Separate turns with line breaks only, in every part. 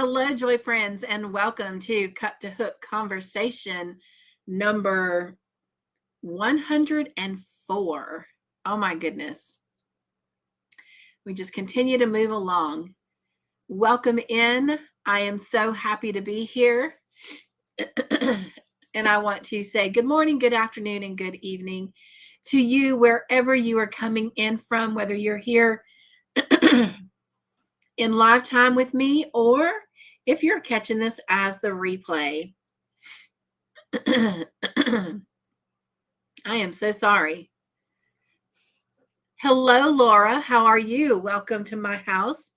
Hello, Joy friends, and welcome to Cup2Hook Conversation number 104. Oh my goodness. We just continue to move along. Welcome in. I am so happy to be here. And I want to say good morning, good afternoon, and good evening to you wherever you are coming in from, whether you're here in live time with me or if you're catching this as the replay. I am so sorry. Hello, Laura. How are you? Welcome to my house.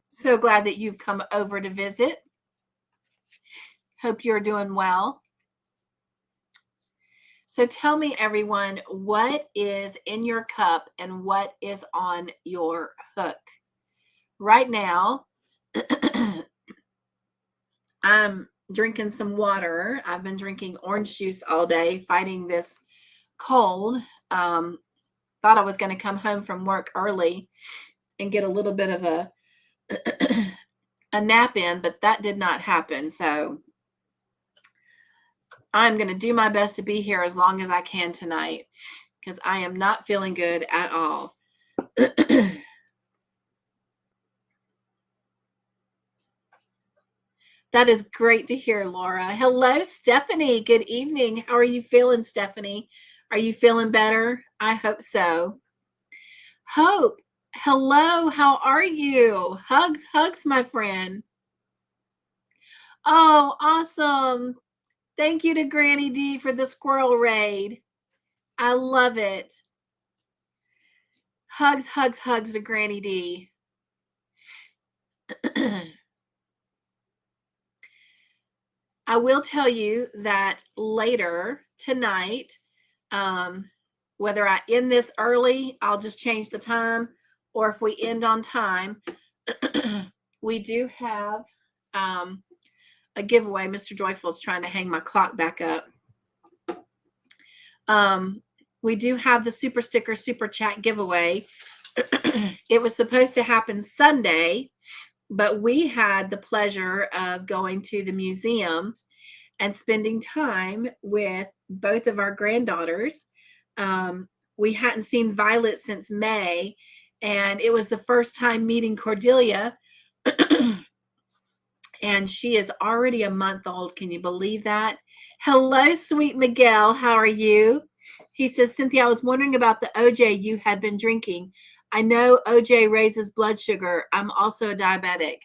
So glad that you've come over to visit. Hope you're doing well. So tell me, everyone, what is in your cup and what is on your hook? Right now, I'm drinking some water. I've been drinking orange juice all day, fighting this cold. Thought I was going to come home from work early and get a little bit of a nap in, but that did not happen. So I'm going to do my best to be here as long as I can tonight because I am not feeling good at all. That is great to hear, Laura. Hello, Stephanie. Good evening. How are you feeling, Stephanie? Are you feeling better? I hope so. Hope, hello. How are you? Hugs, my friend. Oh, awesome. Thank you to Granny D for the squirrel raid. I love it. Hugs to Granny D. I will tell you that later tonight, whether I end this early, I'll just change the time, or if we end on time, we do have a giveaway. Mr. Joyful's trying to hang my clock back up. We do have the super sticker super chat giveaway. It was supposed to happen Sunday, but we had the pleasure of going to the museum and spending time with both of our granddaughters. We hadn't seen Violet since May, and it was the first time meeting Cordelia. And she is already a month old. Can you believe that? Hello, sweet Miguel. How are you? He says, Cynthia, I was wondering about the OJ you had been drinking. I know OJ raises blood sugar. I'm also a diabetic.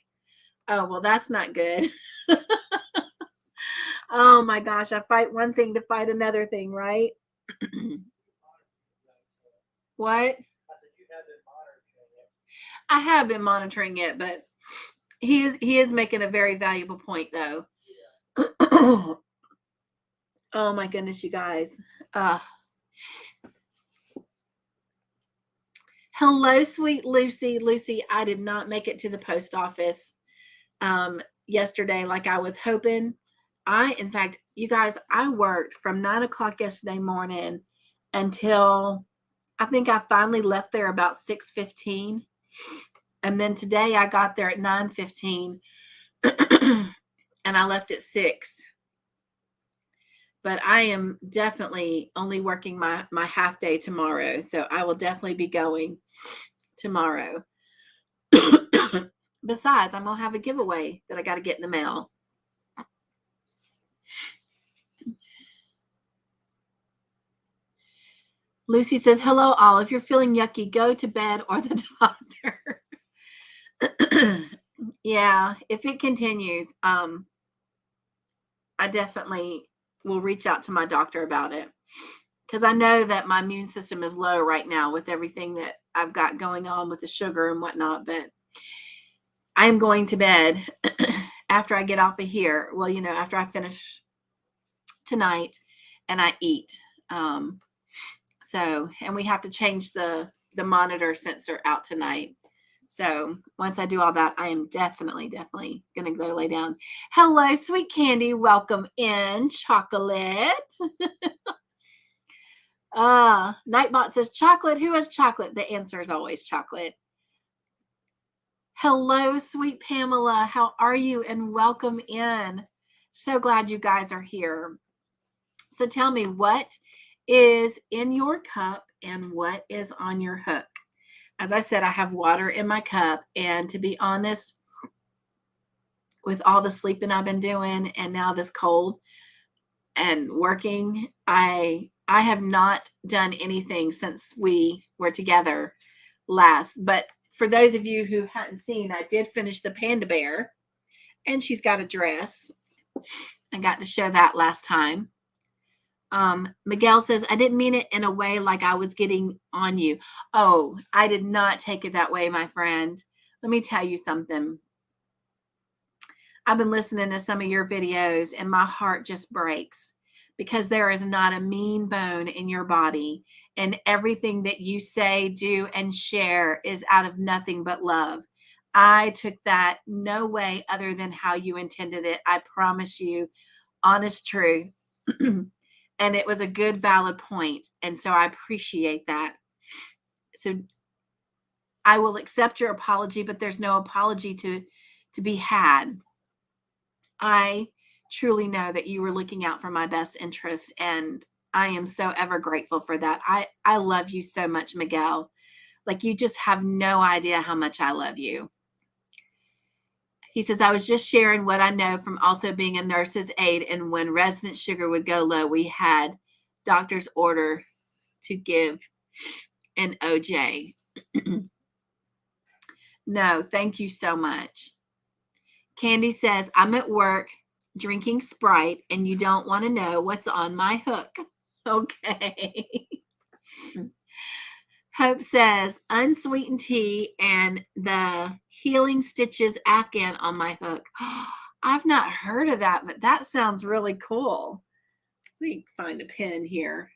Oh, well, that's not good. Oh my gosh, I fight one thing to fight another thing, right? What? I have been monitoring it, but he is making a very valuable point, though. Oh my goodness, you guys. Hello, sweet Lucy. Lucy, I did not make it to the post office yesterday like I was hoping. In fact, you guys, I worked from 9 o'clock yesterday morning until I think I finally left there about 6:15. And then today I got there at 9:15 and I left at 6. But I am definitely only working my half day tomorrow. So I will definitely be going tomorrow. Besides, I'm going to have a giveaway that I got to get in the mail. Lucy says, hello, all. If you're feeling yucky, go to bed or the doctor. Yeah, if it continues, I definitely will reach out to my doctor about it because I know that my immune system is low right now with everything that I've got going on with the sugar and whatnot. But I'm going to bed after I get off of here. Well, after I finish tonight and I eat. And we have to change the monitor sensor out tonight. So once I do all that, I am definitely going to go lay down. Hello, sweet candy. Welcome in, chocolate. Nightbot says chocolate. Who has chocolate? The answer is always chocolate. Hello, sweet Pamela. How are you? And welcome in. So glad you guys are here. So tell me, what is in your cup and what is on your hook? As I said, I have water in my cup. And to be honest, with all the sleeping I've been doing and now this cold and working, I have not done anything since we were together last. But for those of you who hadn't seen, I did finish the Panda Bear, and she's got a dress. I got to show that last time. Miguel says, I didn't mean it in a way like I was getting on you. Oh, I did not take it that way, my friend. Let me tell you something. I've been listening to some of your videos and my heart just breaks because there is not a mean bone in your body, and everything that you say, do, and share is out of nothing but love. I took that no way other than how you intended it. I promise you, honest truth. And it was a good, valid point. And so I appreciate that. So I will accept your apology, but there's no apology to be had. I truly know that you were looking out for my best interests, and I am so ever grateful for that. I love you so much, Miguel. Like, you just have no idea how much I love you. He says, I was just sharing what I know from also being a nurse's aide, and when resident sugar would go low, we had doctor's order to give an OJ. No, thank you so much. Candy says, I'm at work drinking Sprite and you don't want to know what's on my hook. Okay. Hope says, unsweetened tea and the Healing Stitches Afghan on my hook. I've not heard of that, but that sounds really cool. Let me find a pen here.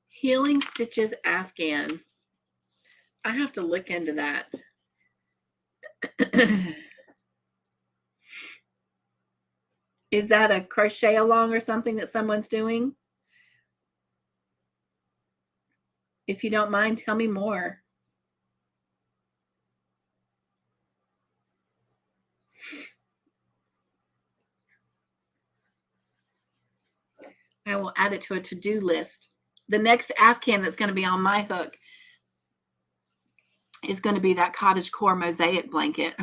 Healing Stitches Afghan. I have to look into that. Is that a crochet along or something that someone's doing? If you don't mind, tell me more. I will add it to a to-do list. The next Afghan that's going to be on my hook is going to be that cottage core mosaic blanket.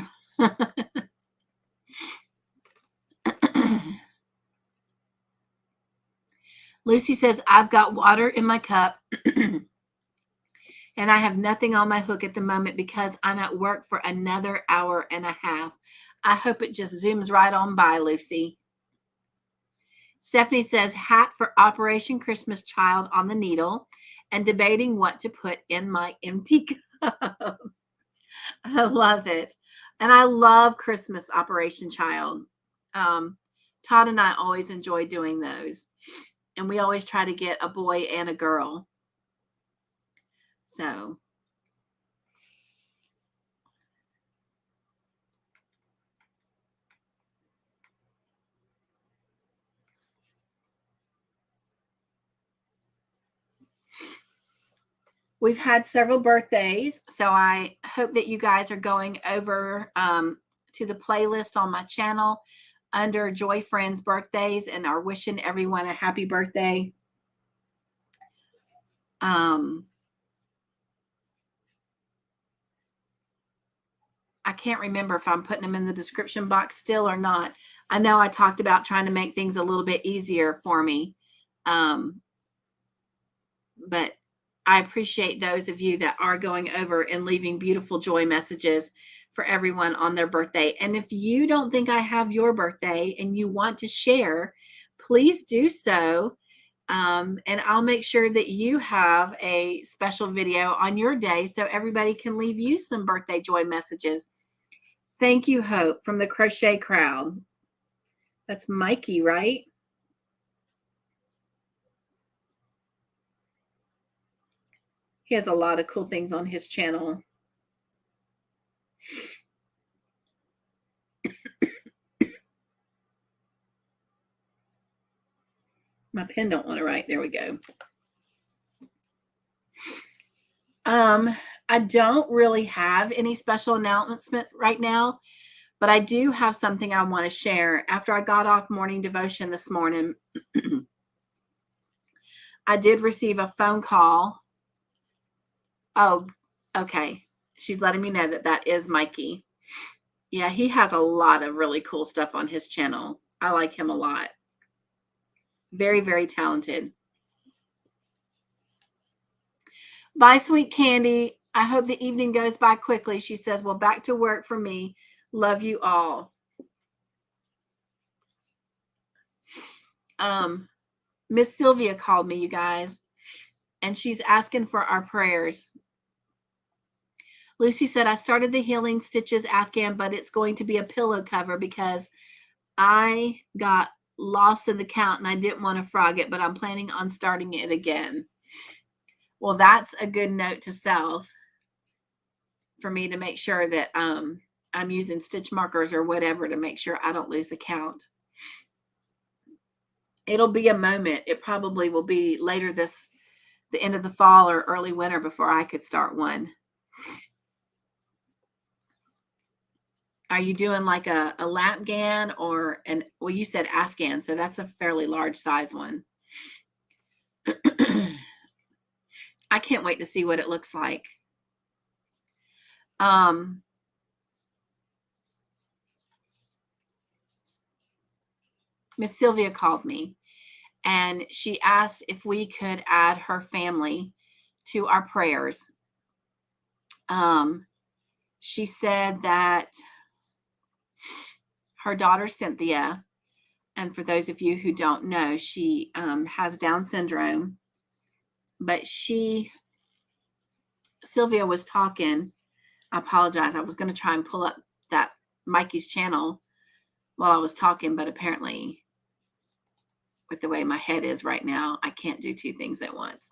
Lucy says, I've got water in my cup and I have nothing on my hook at the moment because I'm at work for another hour and a half. I hope it just zooms right on by, Lucy. Stephanie says, hat for Operation Christmas Child on the needle and debating what to put in my empty cup. I love it. And I love Christmas Operation Child. Todd and I always enjoy doing those. And we always try to get a boy and a girl. So we've had several birthdays. So I hope that you guys are going over to the playlist on my channel under Joy Friends birthdays and are wishing everyone a happy birthday. I can't remember if I'm putting them in the description box still or not. I know I talked about trying to make things a little bit easier for me. But I appreciate those of you that are going over and leaving beautiful joy messages for everyone on their birthday. And if you don't think I have your birthday and you want to share, please do so. And I'll make sure that you have a special video on your day so everybody can leave you some birthday joy messages. Thank you, Hope, from the Crochet Crowd. That's Mikey, right? He has a lot of cool things on his channel. My pen don't want to write. There we go. I don't really have any special announcement right now, but I do have something I want to share. After I got off morning devotion this morning, I did receive a phone call. Oh, okay. She's letting me know that that is Mikey. Yeah, he has a lot of really cool stuff on his channel. I like him a lot. Very, very talented. Bye, sweet Candy. I hope the evening goes by quickly. She says, well, back to work for me. Love you all. Miss Sylvia called me, you guys, and she's asking for our prayers. Lucy said, I started the Healing Stitches Afghan, but it's going to be a pillow cover because I got lost in the count and I didn't want to frog it, but I'm planning on starting it again. Well, that's a good note to self for me to make sure that I'm using stitch markers or whatever to make sure I don't lose the count. It'll be a moment. It probably will be later the end of the fall or early winter before I could start one. Are you doing like a lapgan or well, you said Afghan, so that's a fairly large size one. I can't wait to see what it looks like. Miss Sylvia called me and she asked if we could add her family to our prayers. She said that her daughter Cynthia, and for those of you who don't know, she has Down syndrome, but Sylvia was talking. I apologize. I was going to try and pull up that Mikey's channel while I was talking, but apparently with the way my head is right now, I can't do two things at once.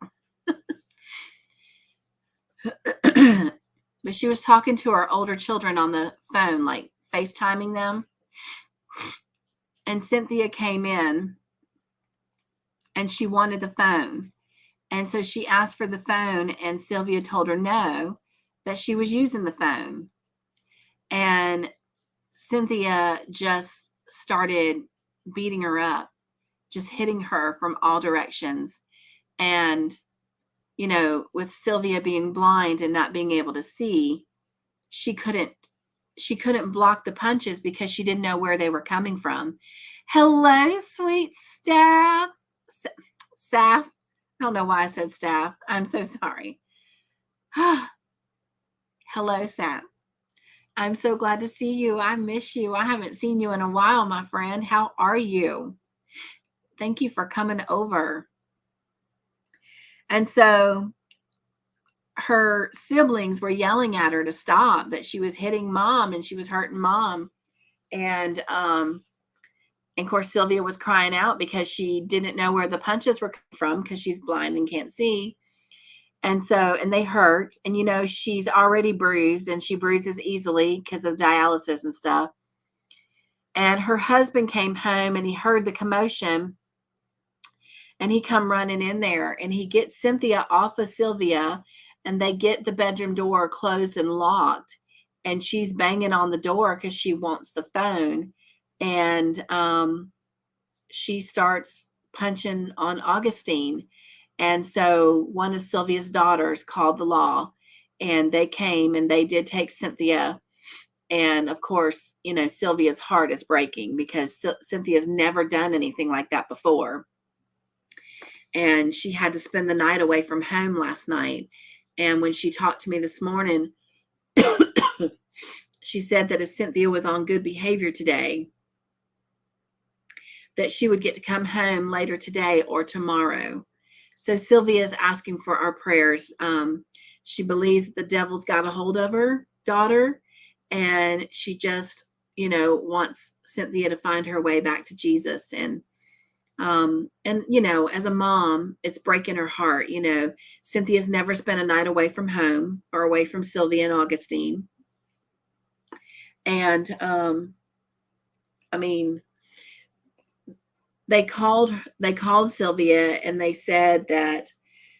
But she was talking to her older children on the phone, like FaceTiming them. And Cynthia came in and she wanted the phone. And so she asked for the phone and Sylvia told her no, that she was using the phone. And Cynthia just started beating her up, just hitting her from all directions. And, you know, with Sylvia being blind and not being able to see, she couldn't block the punches because she didn't know where they were coming from. Hello, sweet staff. Staff. I don't know why I said staff. I'm so sorry. Hello, Sam. I'm so glad to see you. I miss you. I haven't seen you in a while, my friend. How are you? Thank you for coming over. And so her siblings were yelling at her to stop, that she was hitting mom and she was hurting mom. And of course, Sylvia was crying out because she didn't know where the punches were coming from because she's blind and can't see. And they hurt. And, you know, she's already bruised and she bruises easily because of dialysis and stuff. And her husband came home and he heard the commotion and he come running in there and he gets Cynthia off of Sylvia and they get the bedroom door closed and locked. And she's banging on the door because she wants the phone. And she starts punching on Augustine. And so one of Sylvia's daughters called the law and they came and they did take Cynthia. And of course, you know, Sylvia's heart is breaking because Cynthia's never done anything like that before. And she had to spend the night away from home last night. And when she talked to me this morning, she said that if Cynthia was on good behavior today, that she would get to come home later today or tomorrow. So Sylvia is asking for our prayers. She believes that the devil's got a hold of her daughter, and she just, you know, wants Cynthia to find her way back to Jesus. And you know, as a mom, it's breaking her heart. You know, Cynthia's never spent a night away from home or away from Sylvia and Augustine. And I mean, they called Sylvia and they said that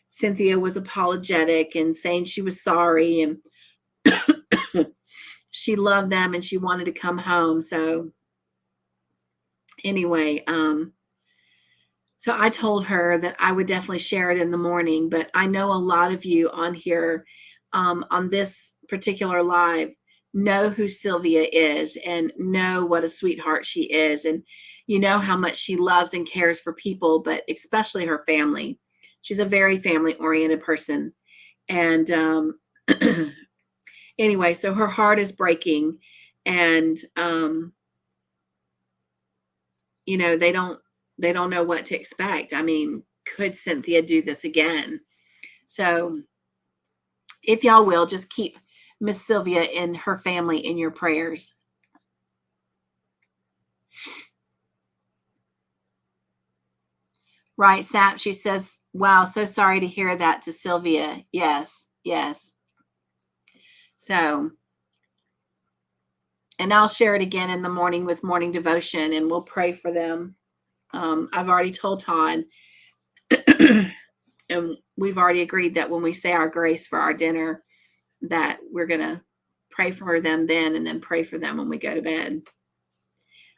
Cynthia was apologetic and saying she was sorry and she loved them and she wanted to come home. So anyway, so I told her that I would definitely share it in the morning, but I know a lot of you on here, on this particular live, know who Sylvia is and know what a sweetheart she is. And you know how much she loves and cares for people, but especially her family. She's a very family oriented person. And anyway, so her heart is breaking, and you know, they don't know what to expect. I mean, could Cynthia do this again? So if y'all will, just keep Miss Sylvia and her family in your prayers. Right, Sap, she says, wow, so sorry to hear that to Sylvia. Yes, yes. So, and I'll share it again in the morning with morning devotion, and we'll pray for them. I've already told Todd, and we've already agreed that when we say our grace for our dinner, that we're going to pray for them then and then pray for them when we go to bed.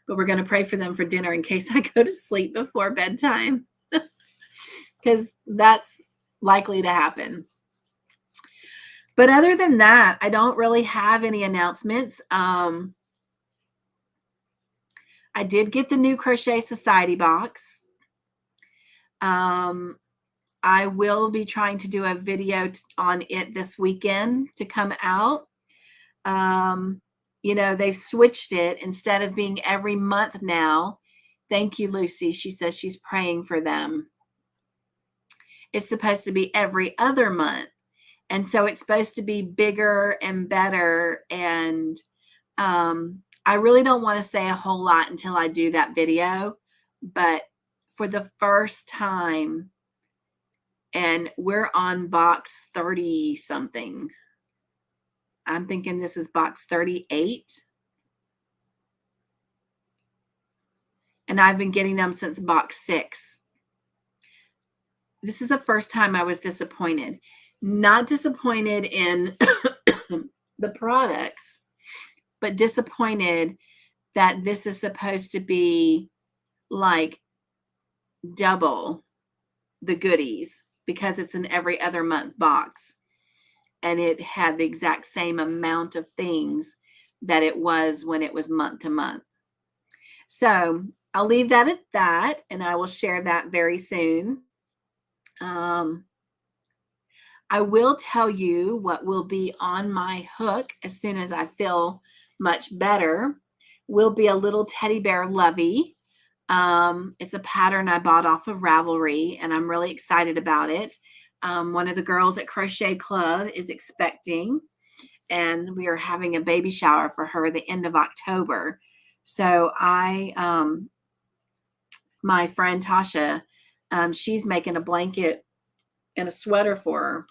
But we're going to pray for them for dinner in case I go to sleep before bedtime, because that's likely to happen. But other than that, I don't really have any announcements. I did get the new Crochet Society box. I will be trying to do a video on it this weekend to come out. You know, they've switched it. Instead of being every month now. Thank you, Lucy. She says she's praying for them. It's supposed to be every other month. And so it's supposed to be bigger and better. And I really don't want to say a whole lot until I do that video. But for the first time, and we're on box 30 something. I'm thinking this is box 38. And I've been getting them since box 6. This is the first time I was disappointed. Not disappointed in the products, but disappointed that this is supposed to be like double the goodies, because it's an every other month box. And it had the exact same amount of things that it was when it was month to month. So I'll leave that at that, and I will share that very soon. I will tell you what will be on my hook as soon as I feel much better. Will be a little teddy bear lovey. It's a pattern I bought off of Ravelry, and I'm really excited about it. One of the girls at Crochet Club is expecting, and we are having a baby shower for her the end of October. So my friend Tasha, she's making a blanket and a sweater for her.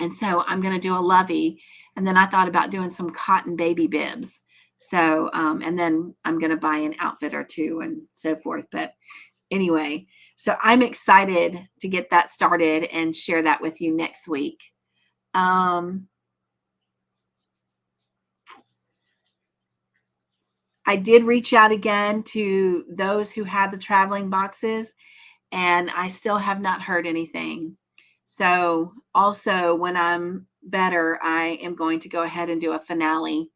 And so I'm going to do a lovey. And then I thought about doing some cotton baby bibs. So, and then I'm going to buy an outfit or two and so forth. But anyway, so I'm excited to get that started and share that with you next week. I did reach out again to those who had the traveling boxes, and I still have not heard anything. So also, when I'm better, I am going to go ahead and do a finale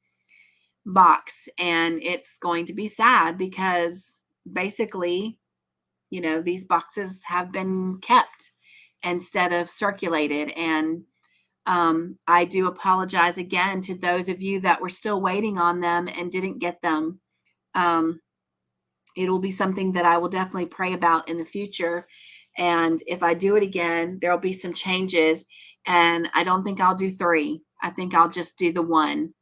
box, and it's going to be sad because basically, you know, these boxes have been kept instead of circulated. And I do apologize again to those of you that were still waiting on them and didn't get them. It will be something that I will definitely pray about in the future. And if I do it again, there'll be some changes. And I don't think I'll do 3. I think I'll just do the 1.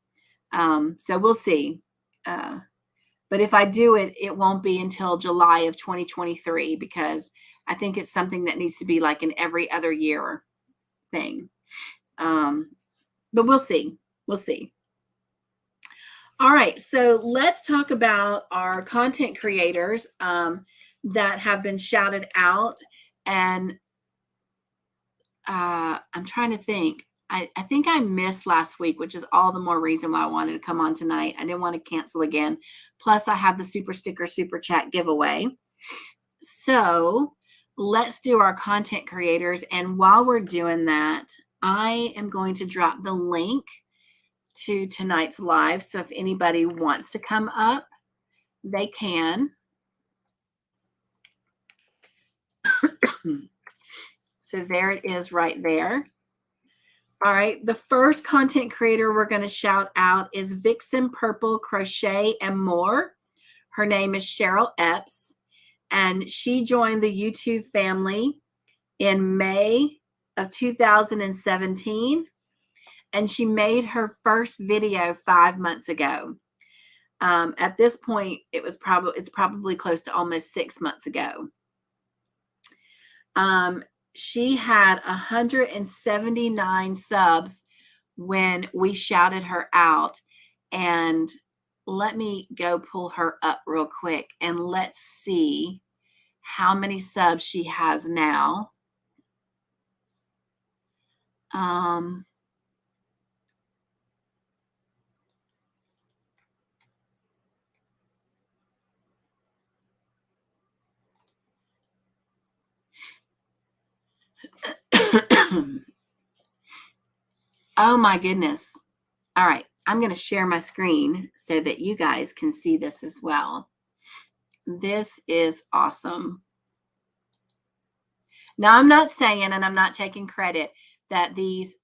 So we'll see. But if I do it, it won't be until July of 2023, because I think it's something that needs to be like an every other year thing. But we'll see. We'll see. All right, so let's talk about our content creators that have been shouted out. And I'm trying to think. I think I missed last week, which is all the more reason why I wanted to come on tonight. I didn't want to cancel again. Plus, I have the super sticker super chat giveaway. So let's do our content creators. And while we're doing that, I am going to drop the link to tonight's live. So if anybody wants to come up, they can. So there it is right there. All right. The first content creator we're going to shout out is Vixen Purple Crochet and More. Her name is Cheryl Epps, and she joined the YouTube family in May of 2017, and she made her first video 5 months ago. At this point, it's probably close to almost 6 months ago. She had 179 subs when we shouted her out. And let me go pull her up real quick and let's see how many subs she has now. Oh my goodness. All right. I'm going to share my screen so that you guys can see this as well. This is awesome. Now, I'm not saying, and I'm not taking credit, that these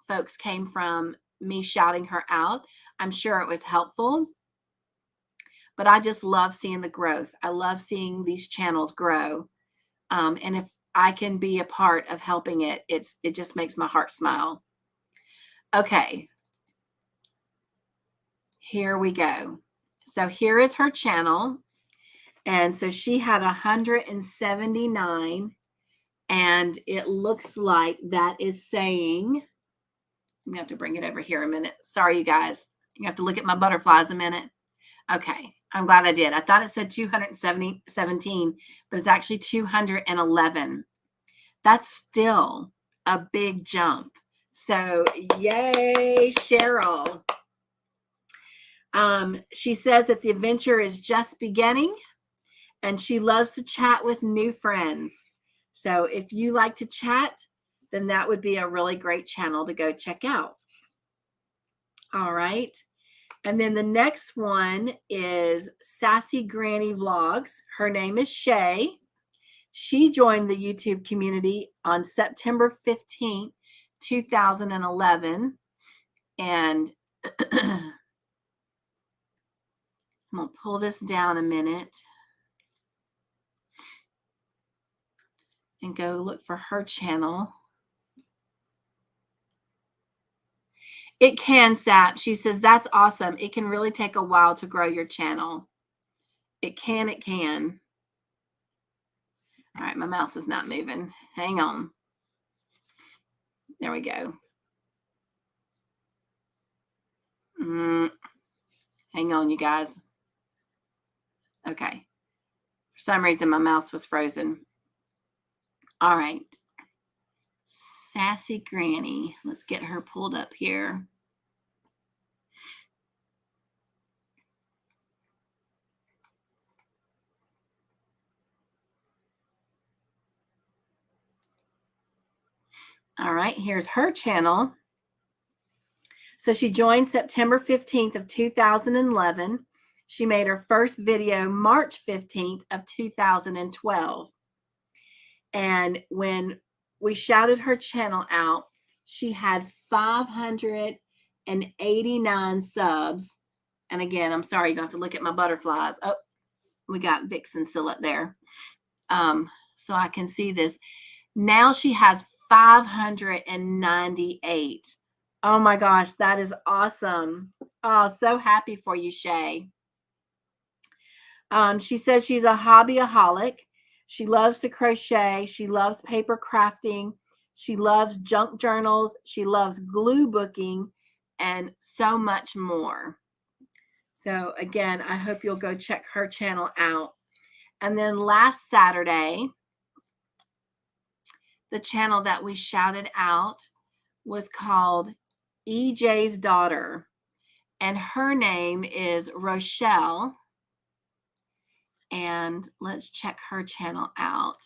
folks came from me shouting her out. I'm sure it was helpful, but I just love seeing the growth. I love seeing these channels grow. And if I can be a part of helping it, it just makes my heart smile. Okay. Here we go. So here is her channel. And so she had 179. And it looks like that is saying, I'm going to have to bring it over here a minute. Sorry, you guys. You have to look at my butterflies a minute. Okay. I'm glad I did. I thought it said 217, but it's actually 211. That's still a big jump. So yay, Cheryl. She says that the adventure is just beginning and she loves to chat with new friends. So if you like to chat, then that would be a really great channel to go check out. All right. And then the next one is Sassy Granny Vlogs. Her name is Shay. She joined the YouTube community on September 15th, 2011. And I'm going to pull this down a minute and go look for her channel. It can, Sap. She says, that's awesome. It can really take a while to grow your channel. It can. All right, my mouse is not moving. Hang on. There we go. Hang on, you guys. Okay. For some reason, my mouse was frozen. All right. Sassy Granny. Let's get her pulled up here. All right, here's her channel. So she joined September 15th of 2011. She made her first video March 15th of 2012. And when we shouted her channel out, she had 589 subs. And again, I'm sorry, you have to look at my butterflies. Oh, we got Vixen still up there. So I can see this. Now she has 598. Oh my gosh, that is awesome. Oh, so happy for you, Shay. She says she's a hobbyaholic. She loves to crochet. She loves paper crafting. She loves junk journals. She loves glue booking and so much more. So again, I hope you'll go check her channel out. And then last Saturday, the channel that we shouted out was called EJ's Daughter, and her name is Rochelle. And let's check her channel out.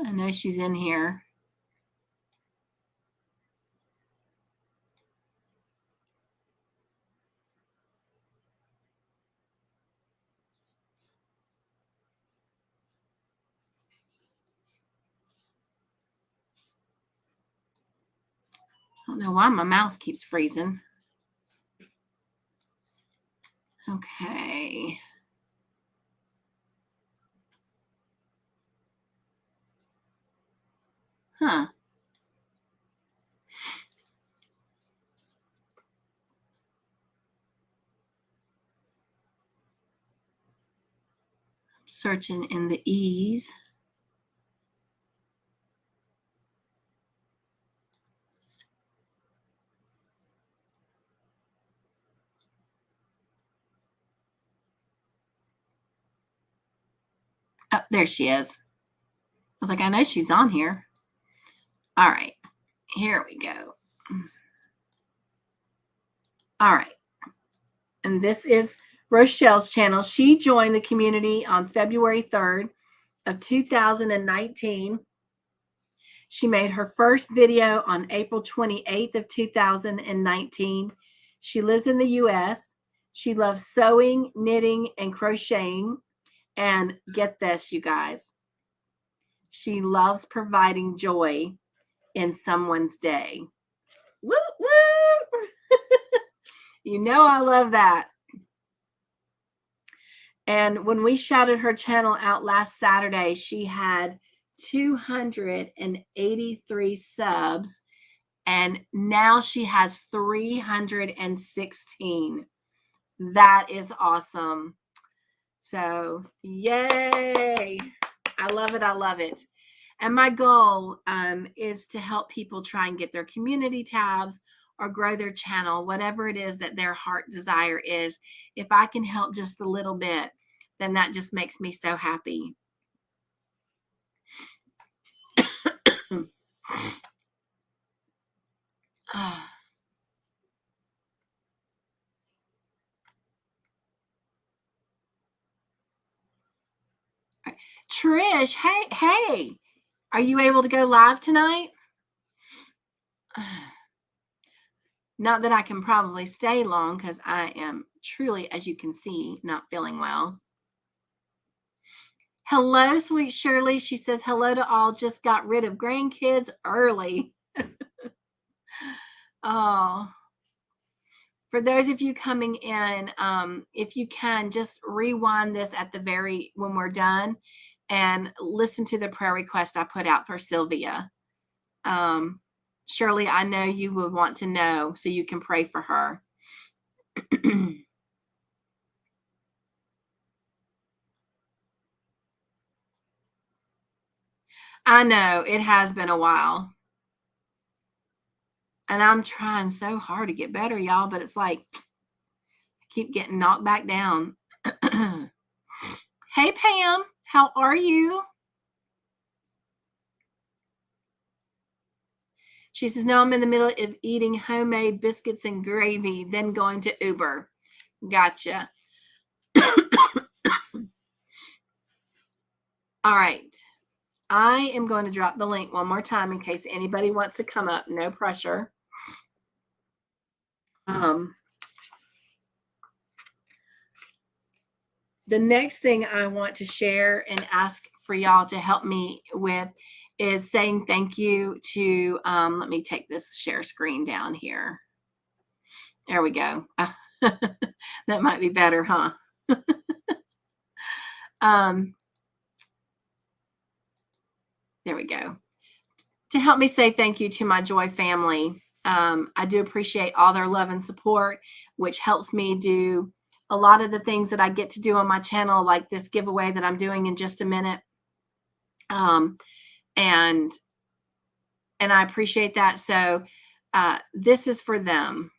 I know she's in here. I don't know why my mouse keeps freezing. Okay. Huh. I'm searching in the E's. Oh, there she is. I was like, I know she's on here. All right. Here we go. All right. And this is Rochelle's channel. She joined the community on February 3rd of 2019. She made her first video on April 28th of 2019. She lives in the US. She loves sewing, knitting, and crocheting. And get this, you guys. She loves providing joy in someone's day. Woo, woo! You know I love that. And when we shouted her channel out last Saturday, she had 283 subs, and now she has 316. That is awesome. So, yay. I love it. I love it. And my goal is to help people try and get their community tabs or grow their channel, whatever it is that their heart desire is. If I can help just a little bit, then that just makes me so happy. Trish, hey, are you able to go live tonight? Not that I can probably stay long because I am truly, as you can see, not feeling well. Hello, sweet Shirley. She says, hello to all. Just got rid of grandkids early. Oh, for those of you coming in, if you can, just rewind this at the when we're done and listen to the prayer request I put out for Sylvia. Shirley, I know you would want to know, so you can pray for her. I know it has been a while. And I'm trying so hard to get better, y'all, but it's like I keep getting knocked back down. Hey, Pam, how are you? She says, no, I'm in the middle of eating homemade biscuits and gravy, then going to Uber. Gotcha. All right. I am going to drop the link one more time in case anybody wants to come up. No pressure. The next thing I want to share and ask for y'all to help me with is saying thank you to, let me take this share screen down here. There we go. That might be better, huh? There we go. To help me say thank you to my Joy family. I do appreciate all their love and support, which helps me do a lot of the things that I get to do on my channel, like this giveaway that I'm doing in just a minute. And I appreciate that. So this is for them.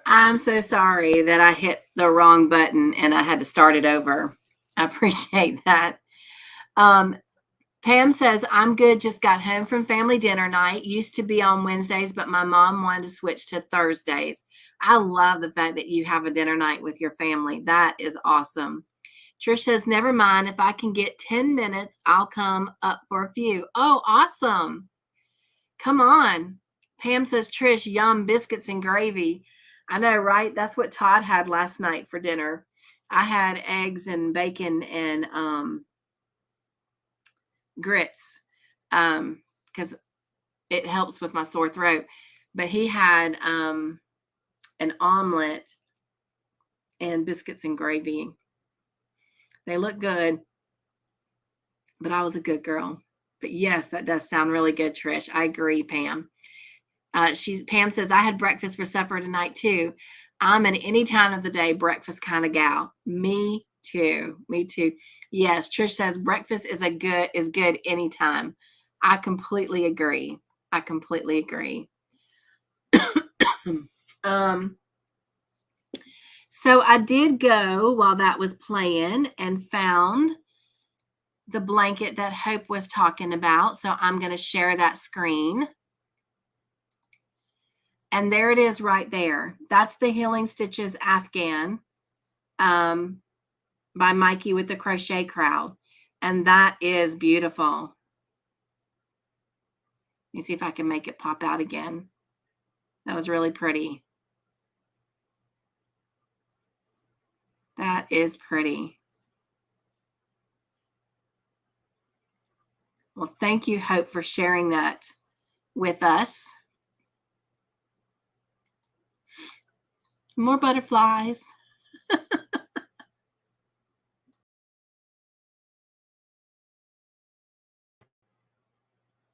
I'm so sorry that I hit the wrong button and I had to start it over. I appreciate that. Pam says, I'm good. Just got home from family dinner night. Used to be on Wednesdays, but my mom wanted to switch to Thursdays. I love the fact that you have a dinner night with your family. That is awesome. Trish says, never mind. If I can get 10 minutes, I'll come up for a few. Oh, awesome. Come on. Pam says, Trish, yum, biscuits and gravy. I know, right? That's what Todd had last night for dinner. I had eggs and bacon and grits because it helps with my sore throat. But he had an omelet and biscuits and gravy. They look good, but I was a good girl. But yes, that does sound really good, Trish. I agree, Pam. Pam says, I had breakfast for supper tonight too. I'm an any time of the day breakfast kind of gal. Me too. Me too. Yes, Trish says breakfast is good anytime. I completely agree. I completely agree. So I did go while that was playing and found the blanket that Hope was talking about. So I'm going to share that screen. And there it is right there. That's the Healing Stitches Afghan by Mikey with the Crochet Crowd. And that is beautiful. Let me see if I can make it pop out again. That was really pretty. That is pretty. Well, thank you, Hope, for sharing that with us. More butterflies.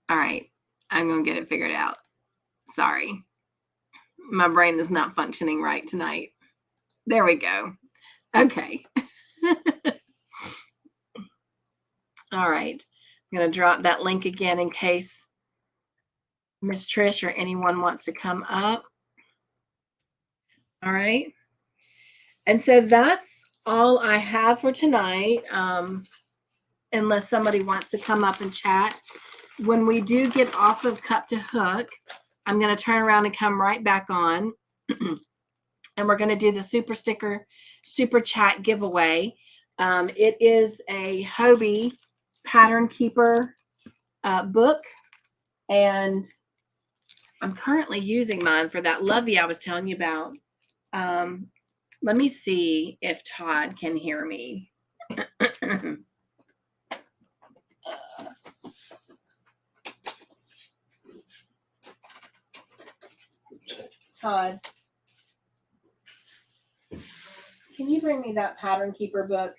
All right. I'm going to get it figured out. Sorry. My brain is not functioning right tonight. There we go. Okay. All right. I'm going to drop that link again in case Miss Trish or anyone wants to come up. All right. And so that's all I have for tonight, unless somebody wants to come up and chat. When we do get off of Cup2Hook, I'm going to turn around and come right back on. And we're going to do the super sticker, super chat giveaway. It is a Hobie Pattern Keeper book. And I'm currently using mine for that lovey I was telling you about. Let me see if Todd can hear me. Todd, can you bring me that Pattern Keeper book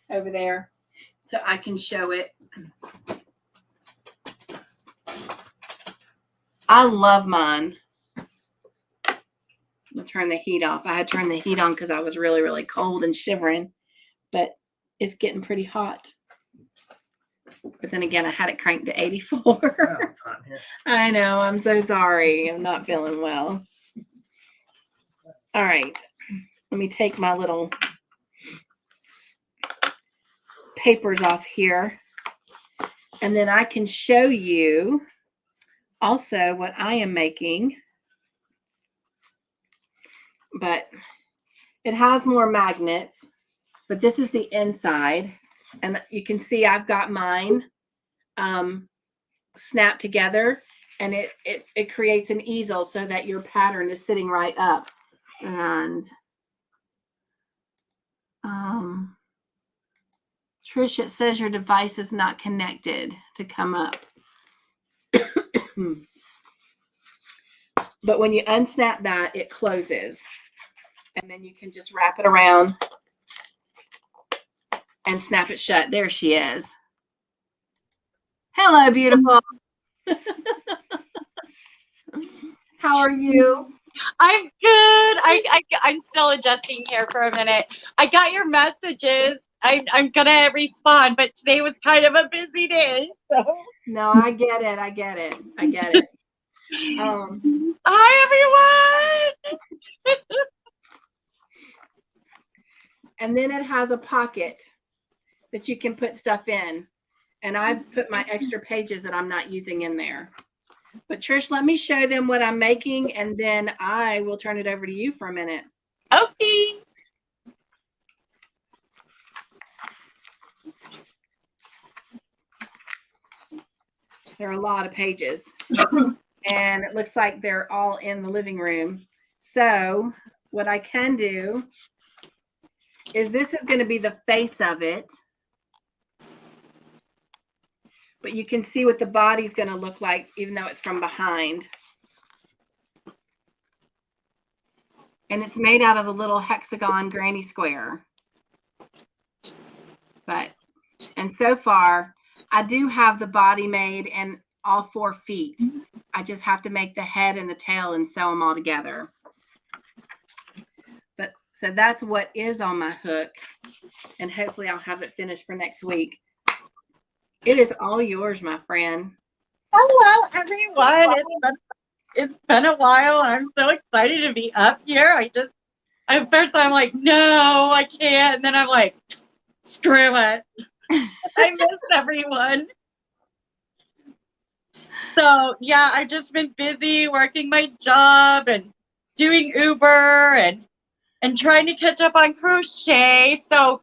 over there so I can show it? I love mine. I'm gonna turn the heat off. I had turned the heat on because I was really, really cold and shivering, but it's getting pretty hot. But then again, I had it cranked to 84. Oh, it's hot here. I know. I'm so sorry. I'm not feeling well. All right. Let me take my little papers off here. And then I can show you also what I am making. But it has more magnets. But this is the inside. And you can see I've got mine snapped together. And it creates an easel so that your pattern is sitting right up. And Trish, it says your device is not connected to come up. But when you unsnap that, it closes. And then you can just wrap it around and snap it shut. There she is. Hello, beautiful. How are you?
I'm good. I'm still adjusting here for a minute. I got your messages. I'm gonna respond, but today was kind of a busy day. So.
No, I get it.
Hi, everyone.
And then it has a pocket that you can put stuff in. And I put my extra pages that I'm not using in there. But Trish, let me show them what I'm making, and then I will turn it over to you for a minute.
Okay.
There are a lot of pages. And it looks like they're all in the living room. So what I can do is this is going to be the face of it. But you can see what the body's going to look like, even though it's from behind. And it's made out of a little hexagon granny square. And so far, I do have the body made and all 4 feet. I just have to make the head and the tail and sew them all together. But So that's what is on my hook. And hopefully I'll have it finished for next week. It is all yours, my friend.
Hello, everyone. It's been a while. I'm so excited to be up here. At first I'm like, no, I can't. And then I'm like, screw it. I miss everyone. So yeah, I've just been busy working my job and doing Uber and trying to catch up on crochet. So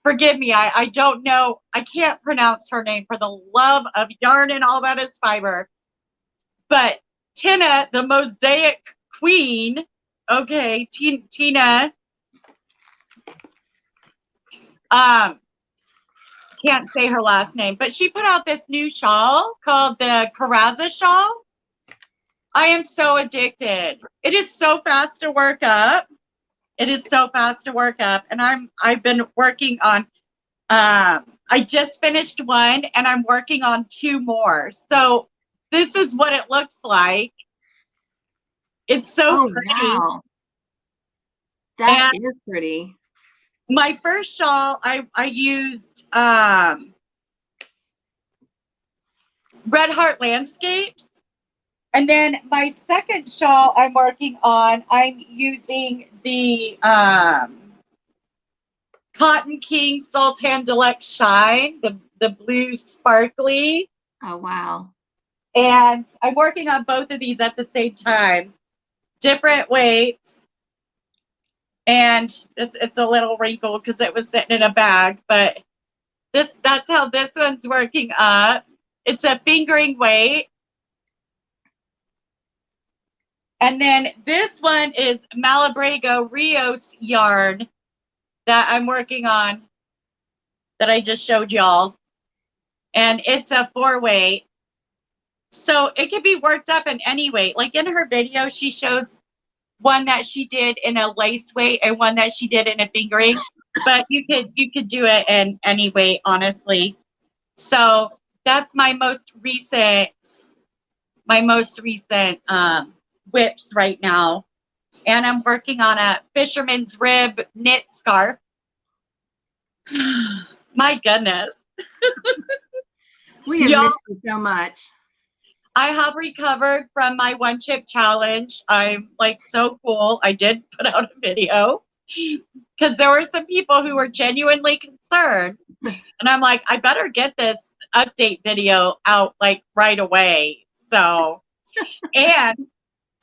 forgive me, I don't know. I can't pronounce her name for the love of yarn and all that is fiber. But Tina, the mosaic queen, okay, Tina, can't say her last name, but she put out this new shawl called the Caraza shawl. I am so addicted. It is so fast to work up. It is so fast to work up. And I've been working on, I just finished one and I'm working on 2 more. So this is what it looks like. It's so pretty.
Wow. That is pretty.
My first shawl, I used Red Heart Landscapes. And then my second shawl I'm working on, I'm using the Cotton King Sultan Deluxe Shine, the blue sparkly.
Oh, wow.
And I'm working on both of these at the same time. Different weights. And it's a little wrinkled because it was sitting in a bag. But that's how this one's working up. It's a fingering weight. And then this one is Malabrigo Rios yarn that I'm working on that I just showed y'all. And it's a 4-weight. So it can be worked up in any weight. Like in her video, she shows one that she did in a lace weight and one that she did in a fingering. But you could do it in any weight, honestly. So that's my most recent whips right now. And I'm working on a fisherman's rib knit scarf. My goodness.
We have missed you so much.
I have recovered from my 1 chip challenge. I'm like so cool. I did put out a video because there were some people who were genuinely concerned. And I'm like, I better get this update video out like right away. So, and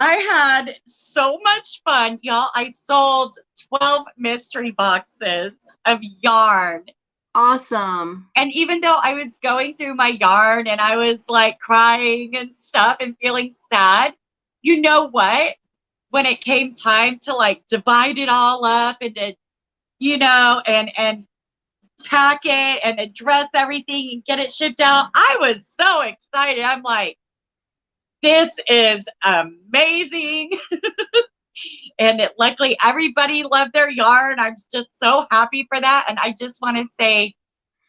I had so much fun, y'all. I sold 12 mystery boxes of yarn.
Awesome.
And even though I was going through my yarn and I was like crying and stuff and feeling sad, you know what? When it came time to like divide it all up and to, and pack it and address everything and get it shipped out, I was so excited. I'm like, this is amazing. And luckily everybody loved their yarn. I'm just so happy for that. And I just want to say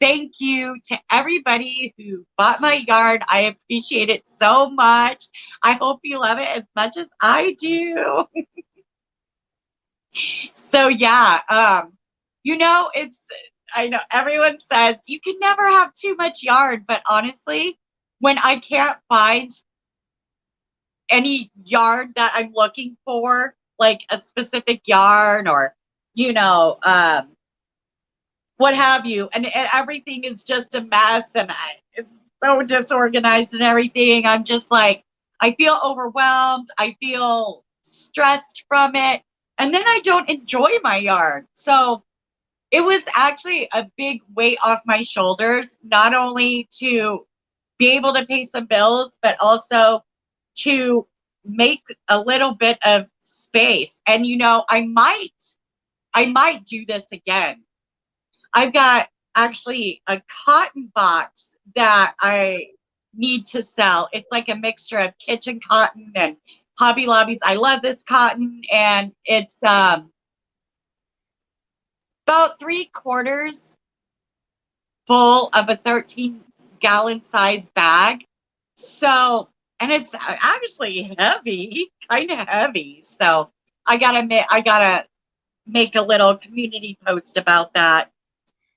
thank you to everybody who bought my yarn. I appreciate it so much. I hope you love it as much as I do. So yeah, I know everyone says you can never have too much yarn, but honestly, when I can't find any yarn that I'm looking for, like a specific yarn or, what have you, and everything is just a mess and it's so disorganized and everything, I'm just like, I feel overwhelmed. I feel stressed from it. And then I don't enjoy my yarn. So it was actually a big weight off my shoulders, not only to be able to pay some bills, but also to make a little bit of space. And I might do this again. I've got actually a cotton box that I need to sell. It's like a mixture of kitchen cotton and Hobby Lobby's. I love this cotton, and it's about 3/4 full of a 13-gallon size bag. So, and it's actually heavy, kind of heavy. So I gotta make a little community post about that.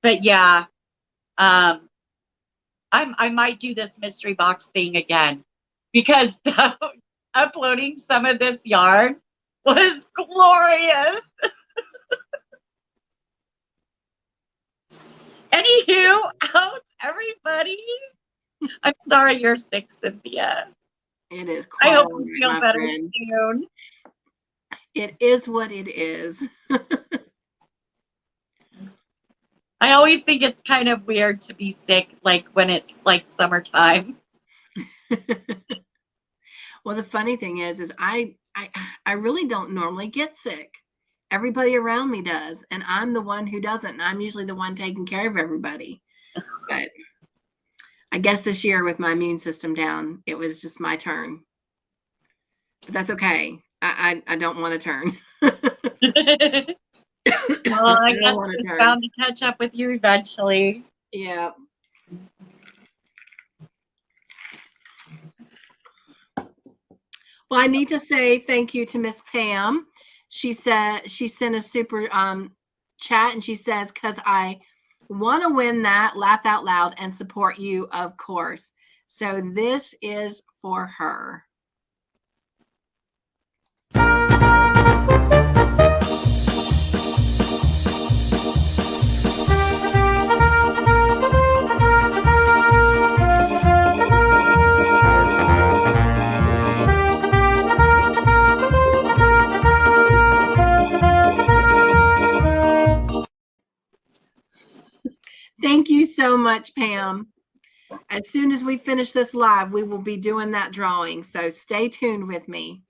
But yeah, I might do this mystery box thing again because uploading some of this yarn was glorious. Anywho, how's everybody? I'm sorry you're sick, Cynthia.
It is
I
quite
hope
all
you
right,
feel
my
better
friend.
soon.
It is what it is.
I always think it's kind of weird to be sick, like when it's like summertime.
Well, the funny thing is I really don't normally get sick. Everybody around me does, and I'm the one who doesn't. And I'm usually the one taking care of everybody. But I guess this year with my immune system down, it was just my turn. But that's okay. I don't want to turn.
Well, I
I
guess
don't want to
it's
turn.
bound to catch up with you eventually.
Yeah. Well, I need to say thank you to Miss Pam. She said she sent a super chat, and she says, "Because I want to win that, laugh out loud, and support you, of course." So this is for her. Thank you so much, Pam. As soon as we finish this live, we will be doing that drawing. So stay tuned with me.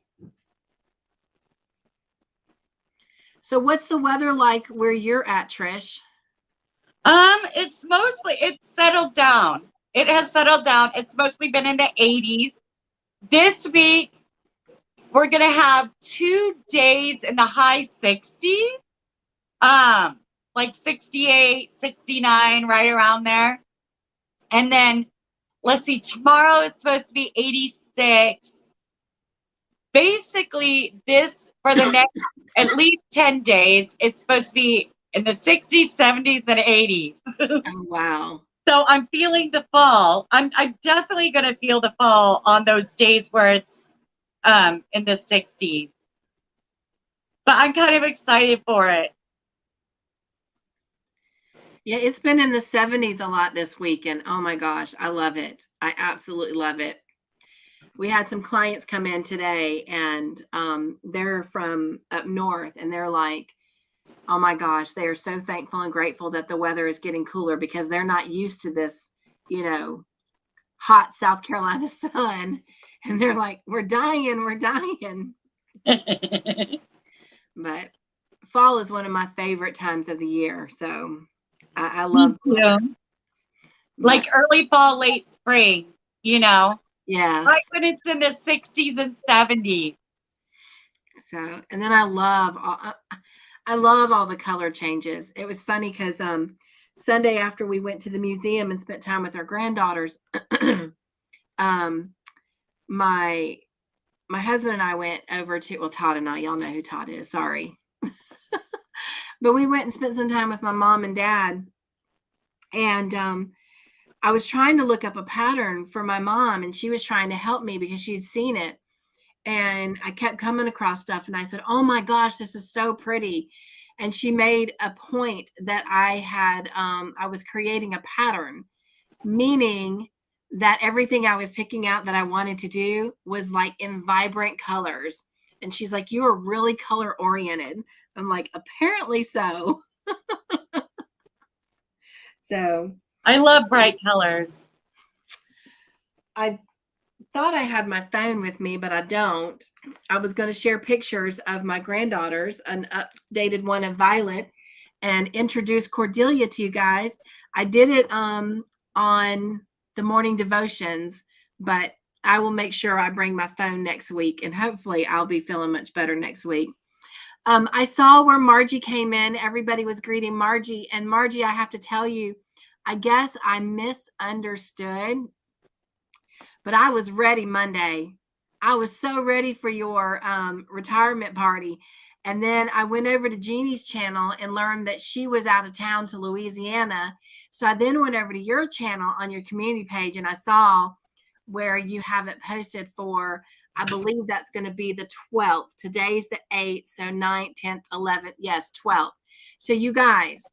So what's the weather like where you're at, Trish?
It's settled down. It has settled down. It's mostly been in the 80s. This week, we're gonna have 2 days in the high 60s. Like 68, 69, right around there. And then let's see, tomorrow is supposed to be 86. Basically, this for the next at least 10 days, it's supposed to be in the 60s, 70s, and 80s.
Oh, wow.
So I'm feeling the fall. I'm definitely gonna feel the fall on those days where it's in the 60s. But I'm kind of excited for it.
Yeah, it's been in the 70s a lot this week, and oh my gosh, I love it. I absolutely love it. We had some clients come in today, and they're from up north, and they're like, oh my gosh, they are so thankful and grateful that the weather is getting cooler because they're not used to this, hot South Carolina sun. And they're like, we're dying. But fall is one of my favorite times of the year. So I love
yeah. Like early fall, late spring,
Yes.
right when it's in the 60s and 70s.
So, and then I love all the color changes. It was funny because Sunday after we went to the museum and spent time with our granddaughters, my husband and I went over to, Todd and I, y'all know who Todd is, sorry. But we went and spent some time with my mom and dad. And I was trying to look up a pattern for my mom, and she was trying to help me because she'd seen it. And I kept coming across stuff, and I said, oh my gosh, this is so pretty. And she made a point that I was creating a pattern, meaning that everything I was picking out that I wanted to do was like in vibrant colors. And she's like, you are really color oriented. I'm like, apparently so. So
I love bright colors.
I thought I had my phone with me, but I don't. I was going to share pictures of my granddaughters, an updated one of Violet, and introduce Cordelia to you guys. I did it on the morning devotions, but I will make sure I bring my phone next week, and hopefully I'll be feeling much better next week. I saw where Margie came in. Everybody was greeting Margie, and Margie, I have to tell you, I guess I misunderstood, but I was ready Monday. I was so ready for your retirement party. And then I went over to Jeannie's channel and learned that she was out of town to Louisiana. So I then went over to your channel on your community page, and I saw where you have it posted for, I believe that's going to be the 12th. Today's the 8th, so 9th, 10th, 11th. Yes, 12th. So you guys,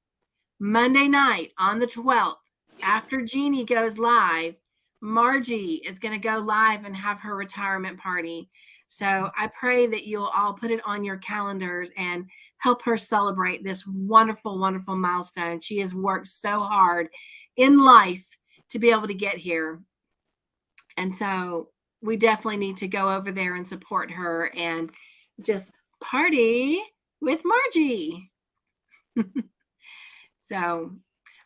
Monday night on the 12th, after Jeannie goes live, Margie is going to go live and have her retirement party. So I pray that you'll all put it on your calendars and help her celebrate this wonderful, wonderful milestone. She has worked so hard in life to be able to get here. And so we definitely need to go over there and support her and just party with Margie. So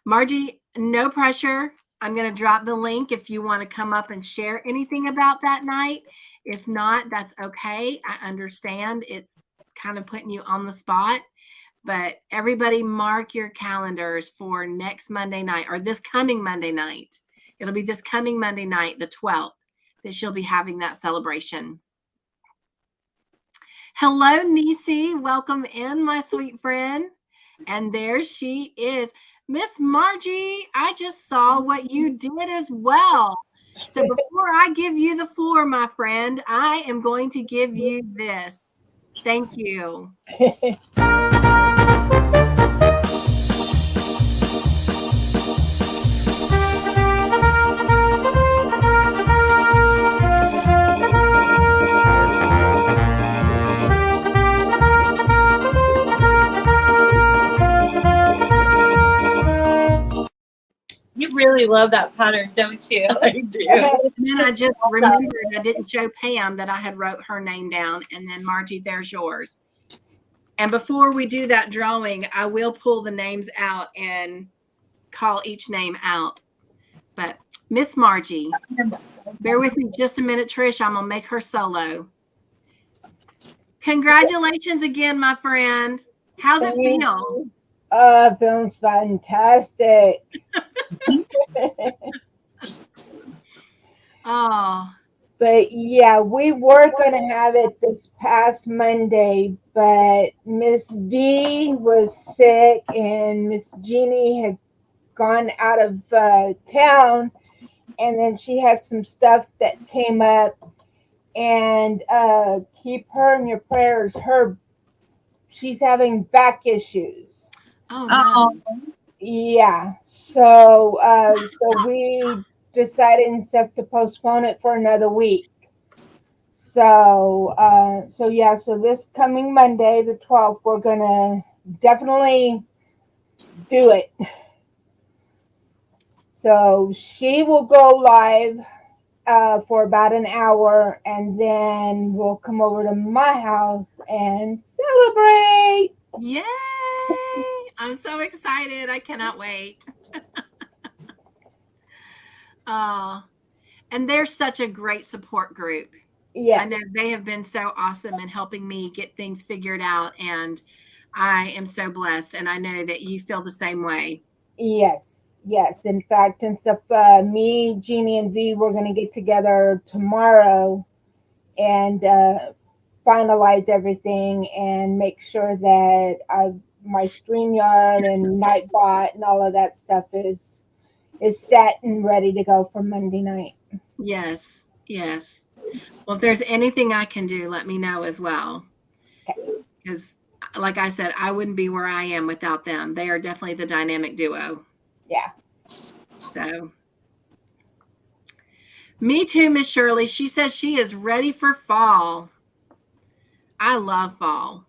Margie, no pressure. I'm going to drop the link if you want to come up and share anything about that night. If not, that's okay. I understand it's kind of putting you on the spot, but everybody mark your calendars for next Monday night, or this coming Monday night. It'll be this coming Monday night, the 12th, that she'll be having that celebration. Hello, Nisi. Welcome in, my sweet friend. And there she is. Miss Margie, I just saw what you did as well. So before I give you the floor, my friend, I am going to give you this. Thank you.
You really love that pattern, don't you? I do.
And then I just remembered I didn't show Pam that I had wrote her name down. And then Margie, there's yours. And before we do that drawing, I will pull the names out and call each name out. But Miss Margie, bear with me just a minute, Trish. I'm going to make her solo. Congratulations again, my friend. How's it feel?
It feels fantastic.
Oh.
But yeah, we were going to have it this past Monday, but Miss V was sick and Miss Jeannie had gone out of town, and then she had some stuff that came up, and keep her in your prayers. She's having back issues.
Oh no.
Yeah. So we decided instead to postpone it for another week. So yeah, so this coming Monday, the 12th, we're gonna definitely do it. So she will go live for about an hour, and then we'll come over to my house and celebrate.
Yay! I'm so excited. I cannot wait. Oh, and they're such a great support group.
Yes.
I know they have been so awesome in helping me get things figured out, and I am so blessed, and I know that you feel the same way.
Yes. In fact, and stuff, me, Jeannie, and V, we're going to get together tomorrow and finalize everything and make sure that my StreamYard and Nightbot and all of that stuff is set and ready to go for Monday night.
Yes. Well, if there's anything I can do, let me know as well. Because, like I said, I wouldn't be where I am without them. They are definitely the dynamic duo.
Yeah.
So, me too, Miss Shirley. She says she is ready for fall. I love fall.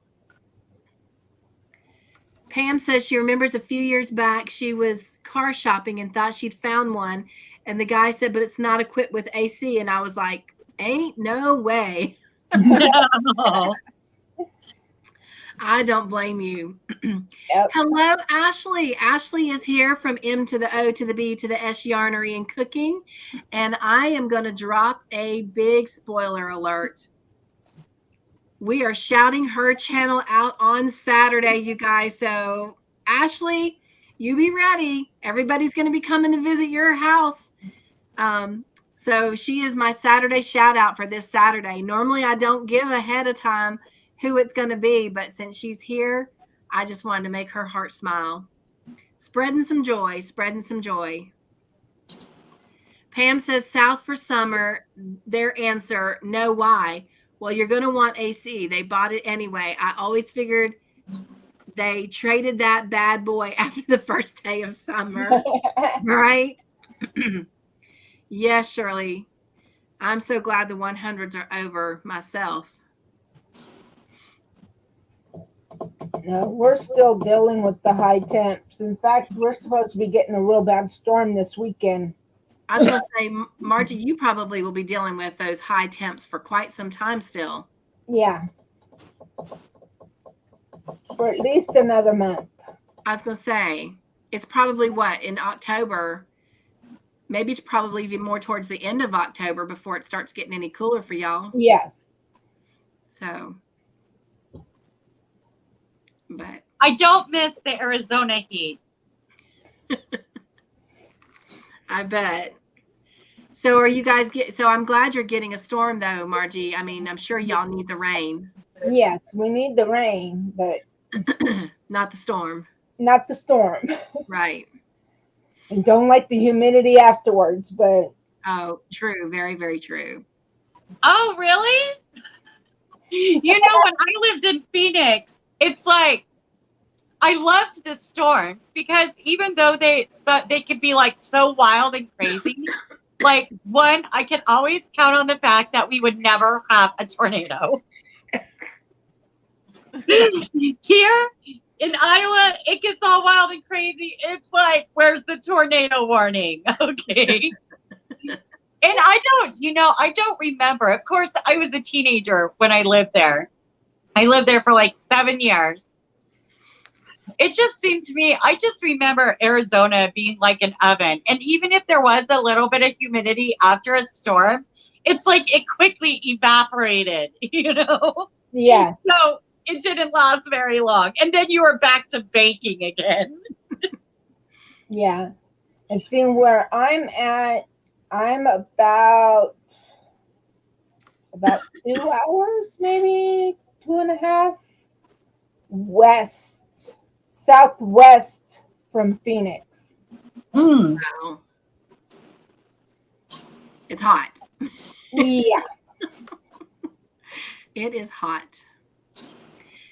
Pam says she remembers a few years back she was car shopping and thought she'd found one, and the guy said, but it's not equipped with AC, and I was like, ain't no way. I don't blame you. Yep. Hello, Ashley. Ashley is here from M to the O to the B to the S Yarnery and Cooking, and I am going to drop a big spoiler alert. We are shouting her channel out on Saturday, you guys. So, Ashley, you be ready. Everybody's going to be coming to visit your house. So she is my Saturday shout out for this Saturday. Normally, I don't give ahead of time who it's going to be, but since she's here, I just wanted to make her heart smile. Spreading some joy, spreading some joy. Pam says South for summer. Their answer, no, why? Well, you're going to want AC. They bought it anyway. I always figured they traded that bad boy after the first day of summer. Right? Yes, Shirley. I'm so glad the 100s are over myself.
No, we're still dealing with the high temps. In fact, we're supposed to be getting a real bad storm this weekend.
I was going to say, Margie, you probably will be dealing with those high temps for quite some time still.
Yeah. For at least another month.
I was going to say, it's probably what, in October? Maybe it's probably even more towards the end of October before it starts getting any cooler for y'all.
Yes.
So, but
I don't miss the Arizona heat.
I bet. So are you guys so I'm glad you're getting a storm though, Margie. I mean, I'm sure y'all need the rain.
Yes, we need the rain, but
not the storm.
Not the storm.
Right.
And don't like the humidity afterwards, but
oh, true, very, very true.
Oh, really? You know, when I lived in Phoenix, it's like I loved the storms because even though they could be like so wild and crazy, like one, I can always count on the fact that we would never have a tornado. Here in Iowa, it gets all wild and crazy. It's like, where's the tornado warning? Okay. And I don't remember. Of course, I was a teenager when I lived there. I lived there for like 7 years. It just seemed to me, I just remember Arizona being like an oven. And even if there was a little bit of humidity after a storm, it's like it quickly evaporated, you know?
Yeah.
So it didn't last very long. And then you were back to baking again.
Yeah. And seeing where I'm at, I'm about 2 hours, maybe 2.5 southwest from Phoenix.
Wow. It's hot.
Yeah.
It is hot.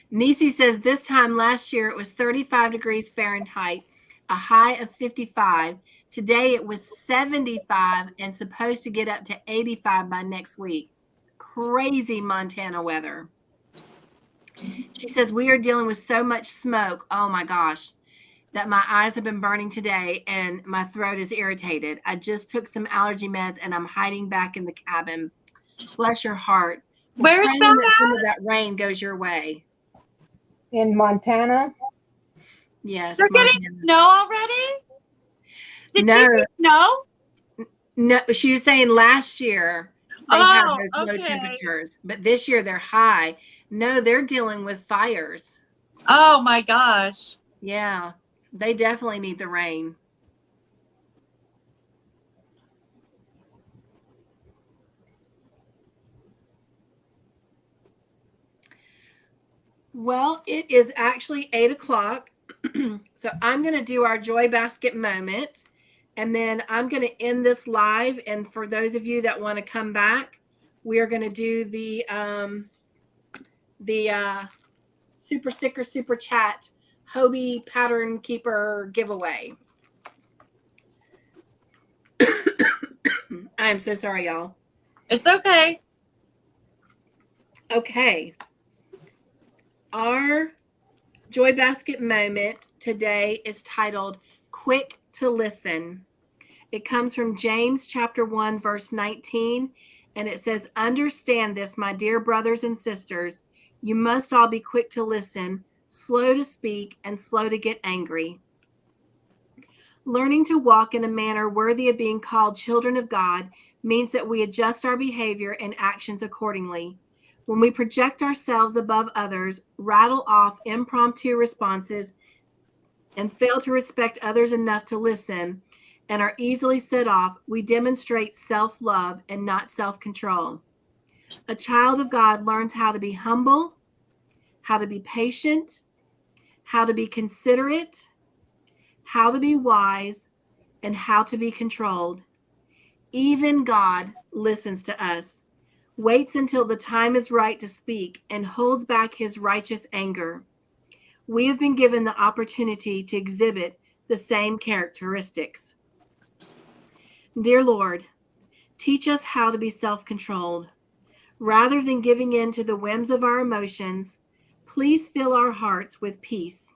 Nisi says this time last year it was 35 degrees Fahrenheit, a high of 55. Today it was 75 and supposed to get up to 85 by next week. Crazy Montana weather. She says we are dealing with so much smoke. Oh my gosh, that my eyes have been burning today and my throat is irritated. I just took some allergy meds and I'm hiding back in the cabin. Bless your heart.
Where is that?
Some of that rain goes your way.
In Montana?
Yes.
You're getting snow already? Did you get snow?
No, she was saying last year they had those low temperatures, but this year they're high. No, they're dealing with fires.
Oh my gosh.
Yeah, they definitely need the rain. Well, it is actually 8 o'clock. So I'm going to do our Joy Basket moment. And then I'm going to end this live. And for those of you that want to come back, we are going to do the super sticker, super chat, Hobie pattern keeper giveaway. I'm so sorry, y'all.
It's okay.
Okay. Our Joy Basket moment today is titled Quick to Listen. It comes from James chapter 1, verse 19. And it says, understand this, my dear brothers and sisters. You must all be quick to listen, slow to speak, and slow to get angry. Learning to walk in a manner worthy of being called children of God means that we adjust our behavior and actions accordingly. When we project ourselves above others, rattle off impromptu responses, and fail to respect others enough to listen, and are easily set off, we demonstrate self-love and not self-control. A child of God learns how to be humble, how to be patient, how to be considerate, how to be wise, and how to be controlled. Even God listens to us, waits until the time is right to speak, and holds back his righteous anger. We have been given the opportunity to exhibit the same characteristics. Dear Lord, teach us how to be self-controlled. Rather than giving in to the whims of our emotions, please fill our hearts with peace.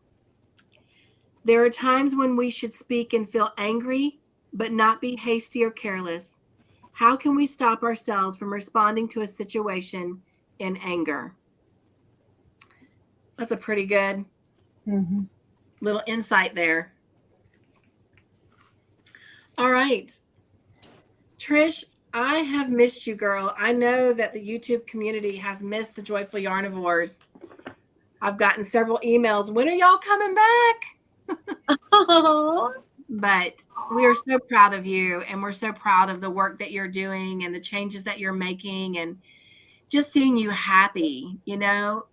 There are times when we should speak and feel angry, but not be hasty or careless. How can we stop ourselves from responding to a situation in anger? That's a pretty good little insight there. All right. Trish, I have missed you, girl. I know that the YouTube community has missed the Joyful Yarnivores. I've gotten several emails. When are y'all coming back? But we are so proud of you, and we're so proud of the work that you're doing and the changes that you're making, and just seeing you happy, you know,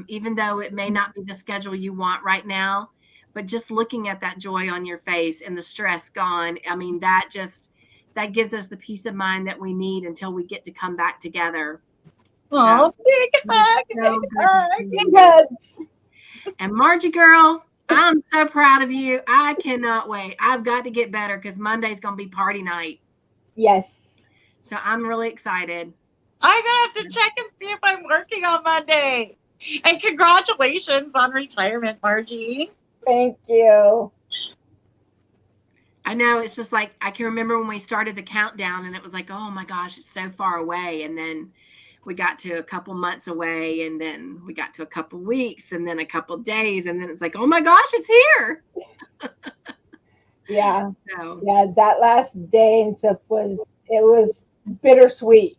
even though it may not be the schedule you want right now, but just looking at that joy on your face and the stress gone. I mean, that gives us the peace of mind that we need until we get to come back together.
Oh, get back.
So good to see you. And Margie, girl, I'm so proud of you. I cannot wait. I've got to get better because Monday's going to be party night.
Yes.
So I'm really excited.
I'm going to have to check and see if I'm working on Monday. And congratulations on retirement, Margie.
Thank you.
I know, it's just like, I can remember when we started the countdown and it was like, oh my gosh, it's so far away. And then we got to a couple months away, and then we got to a couple weeks, and then a couple days, and then it's like, oh my gosh, it's here.
Yeah.
So,
yeah, that last day and stuff was bittersweet.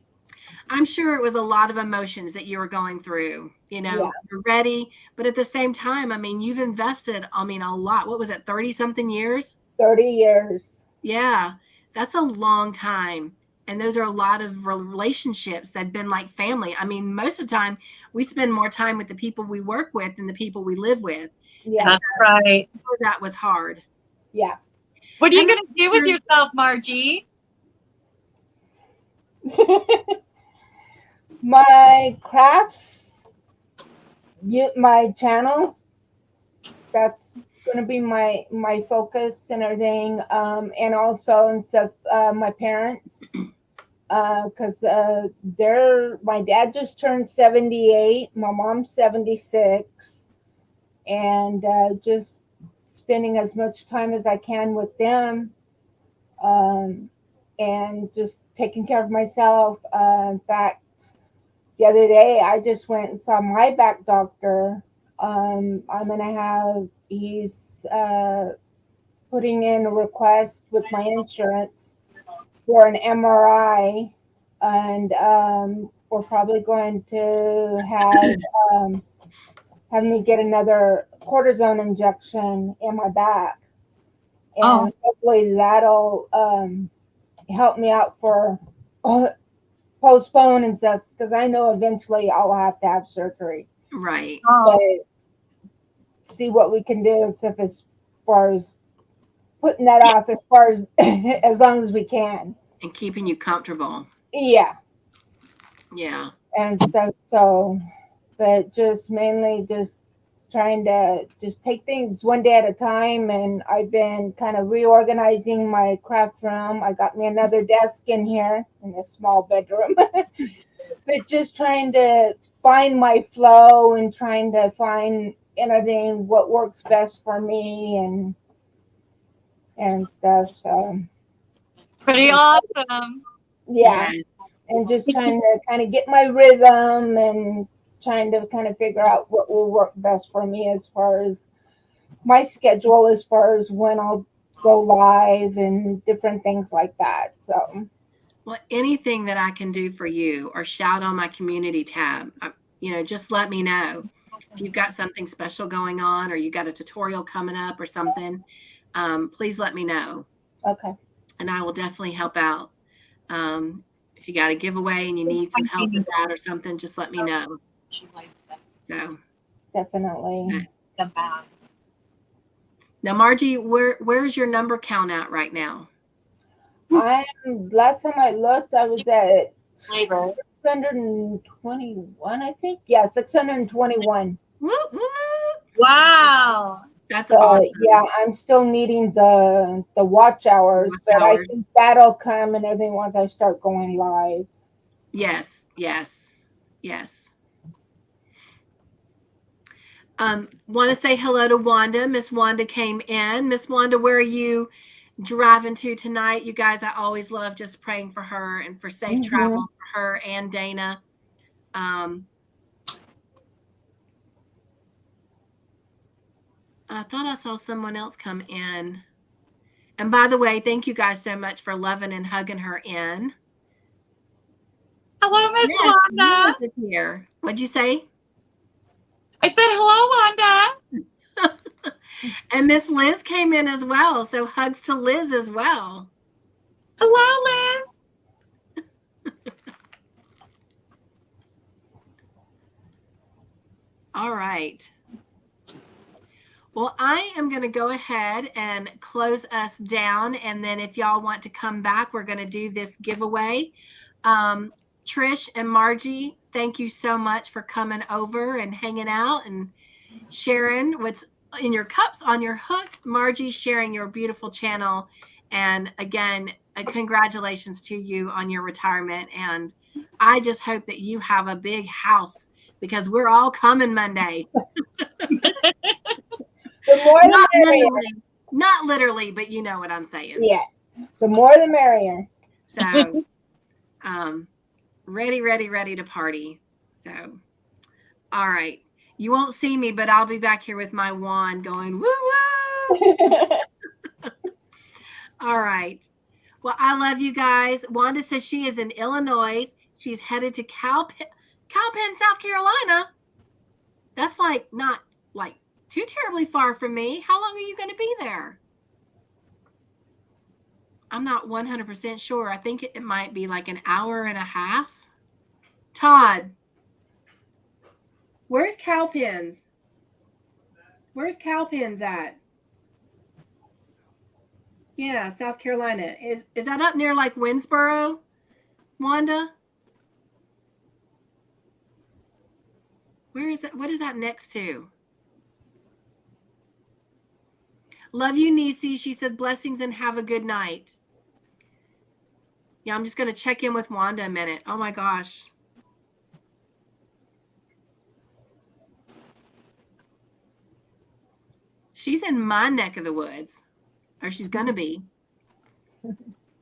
I'm sure it was a lot of emotions that you were going through. You know, you're ready, but at the same time, I mean, you've invested, a lot. What was it, 30 something years?
30 years.
Yeah, that's a long time. And those are a lot of relationships that have been like family. I mean, most of the time we spend more time with the people we work with than the people we live with.
Yeah,
that's right.
That was hard.
Yeah.
What are you going to do with yourself, Margie?
My crafts, my channel, that's going to be my focus and everything, and also and stuff, my parents, because my dad just turned 78, my mom's 76, and just spending as much time as I can with them, and just taking care of myself. In fact, the other day I just went and saw my back doctor. He's putting in a request with my insurance for an MRI, and we're probably going to have me get another cortisone injection in my back, and hopefully that'll help me out for postpone and stuff, because I know eventually I'll have to have surgery.
Right.
But see what we can do as far as putting that off as far as as long as we can.
And keeping you comfortable.
Yeah.
Yeah.
And so but just mainly just trying to just take things one day at a time, and I've been kind of reorganizing my craft room. I got me another desk in here in this small bedroom. But just trying to find my flow and trying to find anything what works best for me and stuff. So
pretty awesome.
Yeah. Yes. And just trying to kind of get my rhythm and trying to kind of figure out what will work best for me as far as my schedule, as far as when I'll go live and different things like that. So,
well, anything that I can do for you or shout on my community tab, just let me know. If you've got something special going on, or you got a tutorial coming up or something, please let me know.
Okay.
And I will definitely help out. If you got a giveaway and you need some help with that or something, just let me know. So
definitely.
Okay.
The math.
Now, Margie, where's your number count at right now?
Last time I looked, I was at
Flavor.
621, I think. Yeah, 621.
Woo, woo.
Wow.
That's
But
awesome.
yeah, I'm still needing the watch hours,
Watch
but
hours.
I think that'll come and everything once I start going live.
Yes, yes, yes. Want to say hello to Wanda. Miss Wanda came in. Miss Wanda, where are you driving to tonight? You guys, I always love just praying for her and for safe travels for her and Dana. I thought I saw someone else come in. And by the way, thank you guys so much for loving and hugging her in.
Hello, Miss
Yes,
Wanda.
Liz is here. What'd you say?
I said hello, Wanda.
And Miss Liz came in as well. So hugs to Liz as well.
Hello, Liz.
All right. Well, I am going to go ahead and close us down. And then if y'all want to come back, we're going to do this giveaway. Trish and Margie, thank you so much for coming over and hanging out and sharing what's in your cups on your hook. Margie, sharing your beautiful channel. And again, congratulations to you on your retirement. And I just hope that you have a big house because we're all coming Monday.
The more the merrier.
Not literally, but you know what I'm saying.
Yeah, the more the merrier.
So, ready to party. So, all right. You won't see me, but I'll be back here with my wand going, woo woo. All right. Well, I love you guys. Wanda says she is in Illinois. She's headed to Cowpen, South Carolina. That's like not like too terribly far from me. How long are you going to be there? I'm not 100% sure. I think it might be like an hour and a half. Todd, where's Cowpens? Where's Cowpens at? Yeah, South Carolina. Is that up near like Winsboro, Wanda? Where is that? What is that next to? Love you, Nisi. She said blessings and have a good night. Yeah, I'm just going to check in with Wanda a minute. Oh my gosh. She's in my neck of the woods, or she's going to be.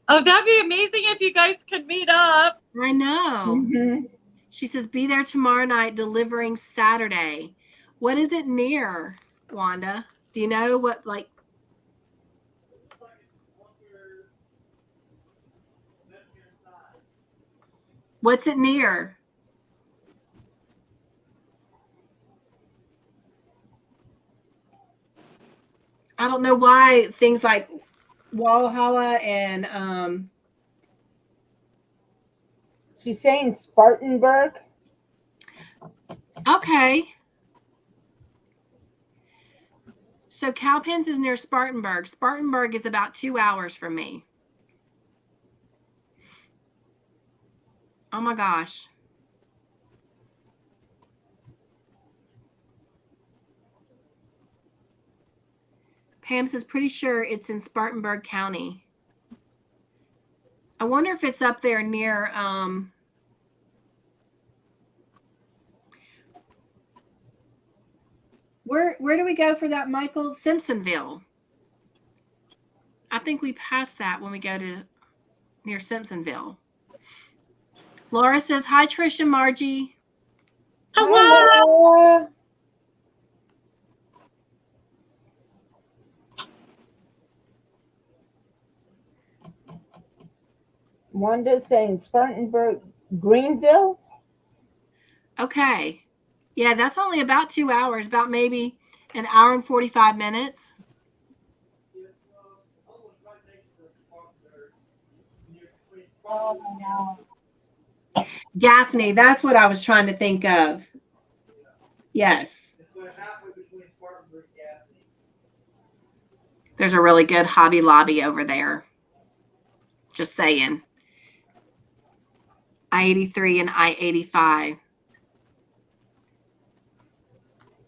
Oh, that'd be amazing if you guys could meet up.
I know. She says, be there tomorrow night, delivering Saturday. What is it near, Wanda? Do you know what, like? What's it near? I don't know why things like Walhalla and
She's saying Spartanburg.
Okay. So Cowpens is near Spartanburg. Spartanburg is about 2 hours from me. Oh my gosh. Pam says pretty sure it's in Spartanburg County. I wonder if it's up there near where do we go for that, Michael? Simpsonville. I think we passed that when we go to near Simpsonville. Laura says, hi, Trish and Margie.
Hello.
Wanda's saying Spartanburg, Greenville.
Okay. Yeah, that's only about 2 hours, about maybe an hour and 45 minutes.
Oh, no.
Gaffney, that's what I was trying to think of. Yes. There's a really good Hobby Lobby over there. Just saying. I-83 and I-85.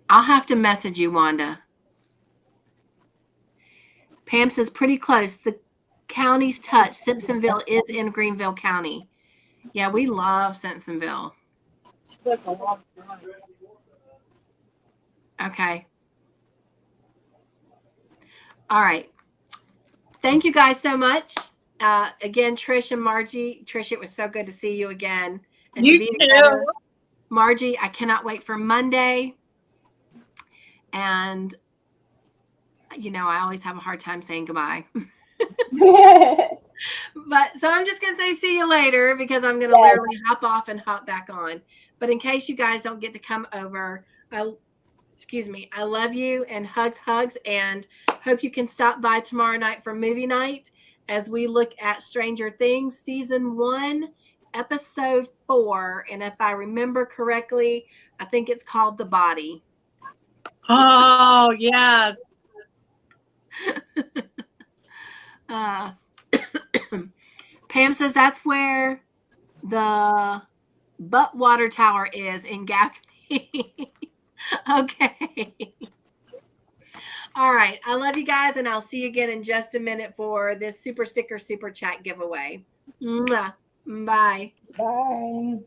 I'll have to message you, Wanda. Pam says pretty close. The county's touch. Simpsonville is in Greenville County. Yeah, we love Simpsonville. Okay. All right. Thank you guys so much. Again, Trish and Margie. Trish, it was so good to see you again. And
You
to be
too.
together. Margie, I cannot wait for Monday. And, you know, I always have a hard time saying goodbye. But so I'm just going to say see you later because I'm going to literally hop off and hop back on. But in case you guys don't get to come over, excuse me, I love you and hugs, and hope you can stop by tomorrow night for movie night as we look at Stranger Things season 1, episode 4. And if I remember correctly, I think it's called The Body.
Oh, yes.
Pam says that's where the butt water tower is in Gaffney. Okay. All right. I love you guys, and I'll see you again in just a minute for this super sticker super chat giveaway. Mwah. Bye.
Bye.